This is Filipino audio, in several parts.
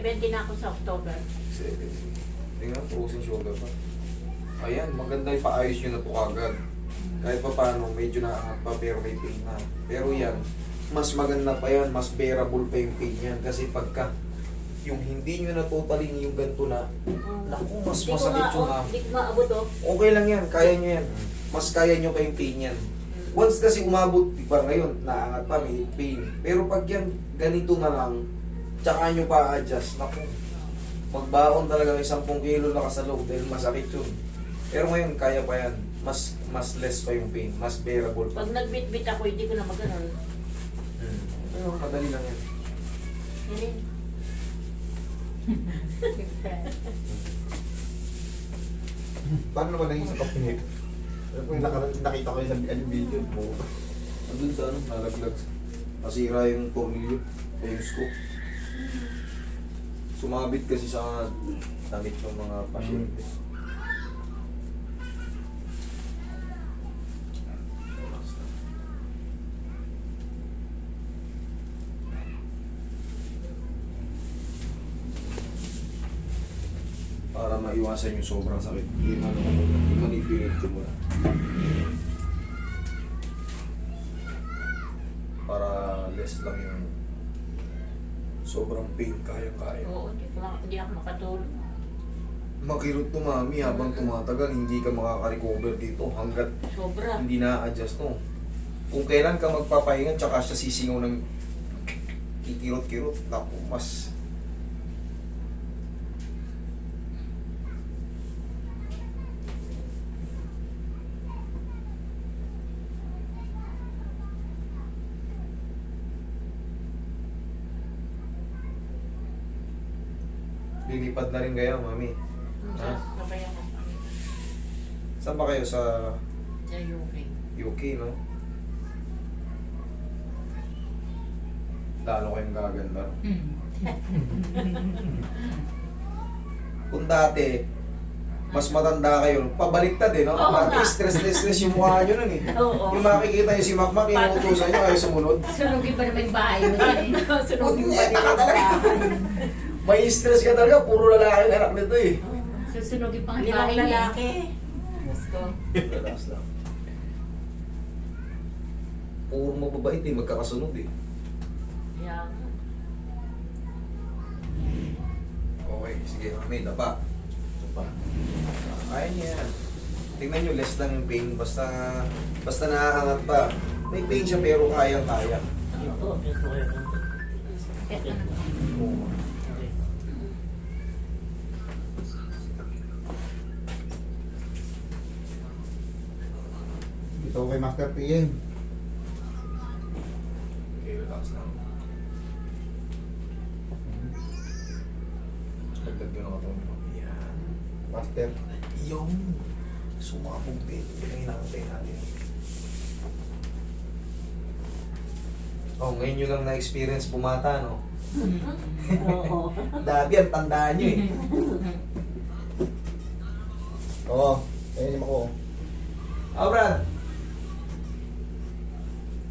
70 na ako sa October. 70. Tingnan, frozen shoulder pa. Ayan, maganda yung paayos nyo na to kagad. Kahit pa paano, medyo naangat pa pero may pain na. Pero yan, mas maganda pa yan, mas bearable pa yung pain yan. Kasi pagka yung hindi nyo na totally yung ganito na, naku, mas Hindi ko masakit yung Hindi ko maabot oh. okay lang yan, kaya nyo yan. Mas kaya nyo pa yung pain yan. Once kasi umabot, di ba ngayon, naangat pa, may pain. Pero pag yan, ganito na lang, tsaka nyo pa adjust, naku, magbaon talaga ng 10 kilo na kasalog dahil masakit yun. Pero ngayon, kaya pa yan. Mas less pa yung pain, mas bearable pa. Pag nagbit-bit ako, hindi ko na maganon. Pero madali lang yan. Hindi. Paano naman naging sa kapinig? Kung nakita ko yung sa video mo. Andun sa ano, nalaglag. Nasira yung tornilyo, yung scoop. Sumabit kasi sa damit ng mga pasyente. Para maiwasan yung sobrang sakit. Hindi man i-feel ko muna. Para less lang yung sobrang pain, kaya-kaya. Oo, hindi ako makatulog. Makirot to mami, habang tumatagal, hindi ka makaka-recover dito hanggat Sobra. hindi na-adjust to. Kung kailan ka magpapahinga, tsaka siya sisingaw ng kikirot-kirot, naku, mas lilipad na rin kayo, mami. Sabay ako. Saan ba kayo? Sa Sa UK. UK, no? Lalo kayong gaganda. Kung dati, mas matanda kayo, pabaliktad eh, no? Oo Parang nga. stress yung mukha nyo nun eh. Oo. Yung makikita nyo si Makmak, inuutosan nyo, ayaw sumunod. Sunugin ba naman yung bahay mo din? Sunugin pa Punyeta ka din talaga. May stress ka talaga, puro lalaki ang anak nito eh. Susunugin pa nga yung Limang bahay niya. lalaki. Diyos ko. Relax lang. Puro mababait eh, magkakasunod eh. Yeah. Okay, sige, mami, dapa. Dapa. Kaya niya yan. Tingnan nyo, less lang yung pain. Basta naaangat pa. May pain siya pero kayang-kaya. Oo. Oo. Ito kay Master PM. Okay, relax lang. Lagdag yun ang katawan mo. Yan. Master. Yung sumabog din. Ito yung hinakantay natin. Oh, ngayon nyo lang na-experience pumata, no? Oo. Dati ang tandaan nyo eh. Oo. Ayun yung ako. Oh, Brad.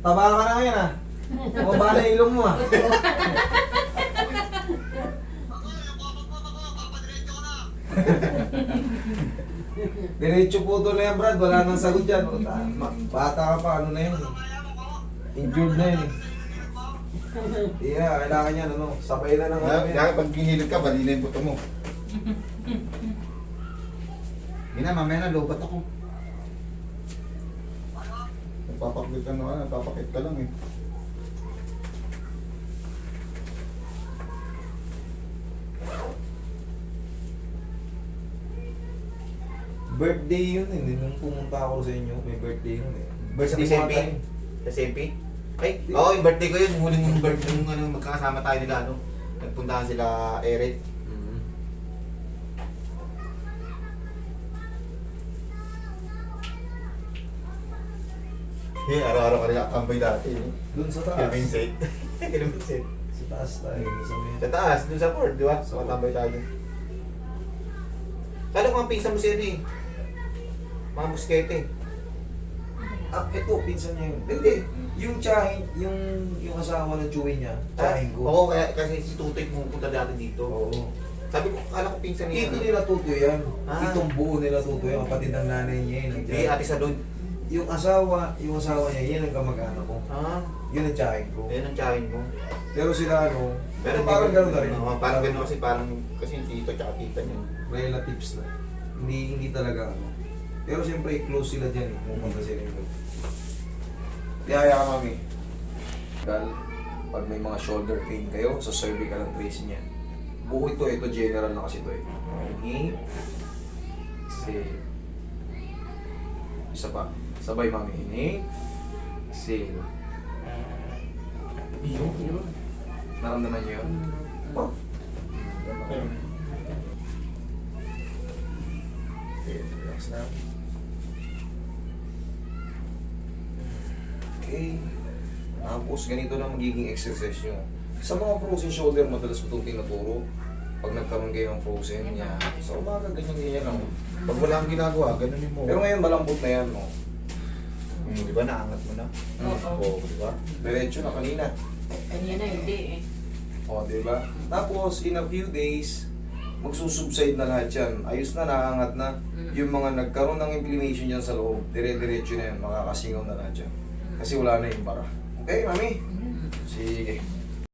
Taba ka na ngayon ah. Bumaba na ilong mo ah. Diretso po to na yan, Brad. Wala nang sagot dyan. Bata ka pa, ano na yun eh. Injured na yun eh. Yeah, kailangan yan, ano, sabay na ng ano yan. Kaya pag gihilid ka, bali na yung buto mo. Hindi na, mamaya na, lobat ako. Nagpapakit ka na, nagpapakit ka lang eh. Birthday yun eh. Nung pumunta ako sa inyo, may birthday yun eh. Birthday Sa SMP? Sa SMP? Ay, oo, yung birthday ko yun. Huling yung birthday, yung ano, magkakasama tayo nila, ano. Nagpuntahan sila, Eric. Mhm. Eh, araw-araw ka rin tambay dati, eh. Doon sa taas. Kilvin set. Kilvin set. Sa taas tayo. Sa may... Sa taas, dun sa court, di ba? So, matambay tayo. Kala ko ang pinsa mo siya eh. Mga muskete. Ah, ito, pinsan niya yun. Hindi. Yung tsahin, yung asawa ng Chewy niya, tsahin ko. Oo, kaya kasi si Tutoy pumunta dati dito. Oo. Sabi ko, akala ko pinsan niya. Ito nila tutoy yan. Ah. Itong buo nila tutoy yan. Kapatid ng nanay niya yun. ang Hindi, tiyahin. ate sa doon. Yung asawa niya, yan ang kamag-anak ko. Ah, Yun ang tsahin ko. ayun ang tsahin mo. Pero sila ano, Pero parang hindi- gano'n na rin. Oo, parang gano'n kasi parang, kasi yung tito tsaka tita niya. Relatives na. Hindi talaga ano. Pero siyempre, close sila dyan eh. Pumunta sila yung Tiyaya ka mami. Pag may mga shoulder pain kayo, sa cervical ang trace niya. Buo ito general na kasi ito eh. Inhale. Exhale. Isa pa. Sabay mami. Inhale. Exhale. Yun. Naramdaman niyo yun? Oh. Okay, relax na. Okay. Tapos ganito na magiging exercise nyo. Sa mga frozen shoulder, madalas ko itong tinuturo. Pag nagkaroon kayo ng frozen, yan. Sa umaga, ganyan lang. Pag wala kang ginagawa, gano'n mo. Pero ngayon, malambot na yan, no? Di ba, naangat mo na? Oo. Oo, di ba? Diretso na kanina. Kanina hindi eh. O, di ba? Tapos, in a few days, magsusubside na lahat yan. Ayos na, nakaangat na. Yung mga nagkaroon ng inflammation dyan sa loob, dire-diretso na yan, makakasingaw na lahat yan. Kasi wala na yung bara. Okay, mami? Sige.